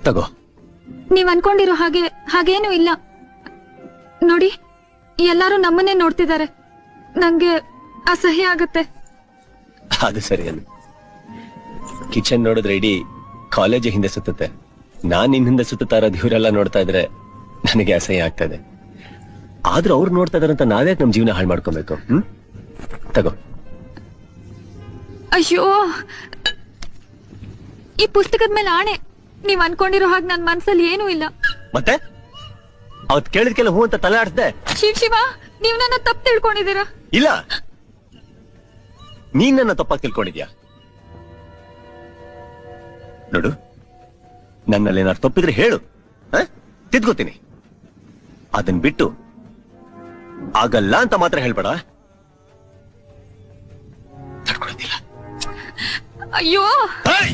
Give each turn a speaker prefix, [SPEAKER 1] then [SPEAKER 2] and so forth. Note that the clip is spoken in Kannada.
[SPEAKER 1] ತಗೋ.
[SPEAKER 2] ನೀವ್ ಅನ್ಕೊಂಡಿರೋ ಹಾಗೇನು ಇಲ್ಲ ನೋಡಿ. ಎಲ್ಲಾರು ನಮ್ಮನ್ನೇ ನೋಡ್ತಿದ್ದಾರೆ. ನಂಗೆ ಅಸಹ್ಯ ಆಗತ್ತೆ.
[SPEAKER 1] ಅದು ಸರಿ ಅಲ್ಲ. ಕಿಚನ್ ನೋಡಿದ್ರೆ ಇಡೀ ಕಾಲೇಜ್ ಹಿಂದೆ ಸುತ್ತುತ್ತೆ. ನಾನ್ ನಿನ್ ಹಿಂದೆ ಸುತ್ತಾ ಇರೋದು ಇವರೆಲ್ಲ ನೋಡ್ತಾ ಇದ್ರೆ ನನಗೆ ಅಸಹ್ಯ ಆಗ್ತಾ ಇದೆ. ಆದ್ರೂ ಅವ್ರು ನೋಡ್ತಾ ಇದಾರಂತ ನಾವ್ಯಾಕೆ ನಮ್ ಜೀವನ ಹಾಳು ಮಾಡ್ಕೊಬೇಕು? ತಗೋ.
[SPEAKER 2] ಅಯ್ಯೋ, ಈ ಪುಸ್ತಕದ ಮೇಲೆ ಆಣೆ, ನೀವ್ ಅನ್ಕೊಂಡಿರೋ ಹಾಗೆ ನನ್ ಮನ್ಸಲ್ಲಿ ಏನೂ ಇಲ್ಲ.
[SPEAKER 1] ಮತ್ತೆ ಅವತ್ ಕೇಳಿದ್ಕೆಲ್ಲ ಹೂ ಅಂತ ತಲೆ ಆಡ್ಸ್ದೆ.
[SPEAKER 2] ಶಿವ, ನೀವ್ ನನ್ನ ತಪ್ಪು ತಿಳ್ಕೊಂಡಿದ್ದೀರಾ.
[SPEAKER 1] ಇಲ್ಲ, ನೀನ್ ನನ್ನ ತಪ್ಪಾಗಿ ತಿಳ್ಕೊಂಡಿದ್ಯಾ. ನೋಡು, ನನ್ನಲ್ಲಿ ಏನಾದ್ರು ತಪ್ಪಿದ್ರೆ ಹೇಳು, ತಿದ್ಕೋತೀನಿ. ಅದನ್ ಬಿಟ್ಟು ಆಗಲ್ಲ ಅಂತ ಮಾತ್ರ ಹೇಳ್ಬೇಡ.
[SPEAKER 2] ಅಯ್ಯೋ,
[SPEAKER 1] ಏಯ್!